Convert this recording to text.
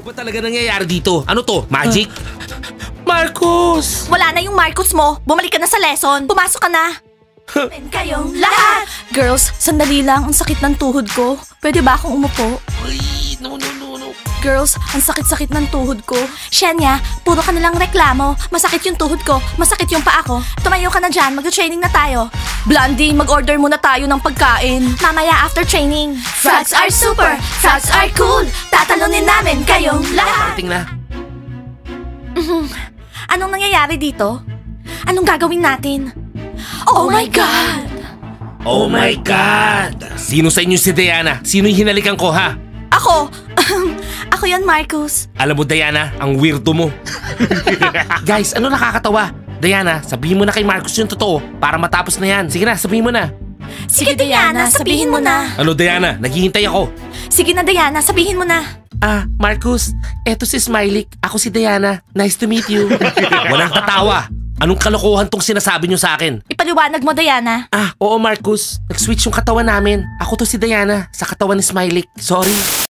ba talaga nangyayari dito? Ano to? Magic? Marcus! Wala na yung Marcus mo. Bumalik ka na sa lesson. Pumasok ka na. Kayong lahat! Girls, sandali lang. Ang sakit ng tuhod ko. Pwede ba akong umupo? Ay, no. Girls, ang sakit-sakit ng tuhod ko. Shenya, puro ka nilang reklamo. Masakit yung tuhod ko. Masakit yung paa ko. Tumayo ka na dyan. Mag-training na tayo. Blondie, mag-order muna tayo ng pagkain. Mamaya after training. Frogs are super. Frogs are cool. Tatalunin namin kayong lahat. Parating na. Anong nangyayari dito? Anong gagawin natin? Oh my God! Oh my God! Sino sa inyo si Diana? Sino yung hinalikan ko, ha? Ako! Ako yan, Marcus. Alam mo, Diana, ang weirdo mo. Guys, ano nakakatawa? Diana, sabihin mo na kay Marcus yung totoo para matapos na yan. Sige na, sabihin mo na. Sige, Diana, sabihin mo na. Ano, Diana? Naghihintay ako. Sige na, Diana, sabihin mo na. Marcus, eto si Smiley. Ako si Diana. Nice to meet you. Walang tatawa. Anong kalokohan tong sinasabi niyo sa akin? Ipaliwanag mo, Diana. Oo, Marcus. Nag-switch yung katawan namin. Ako to si Diana sa katawan ni Smiley. Sorry.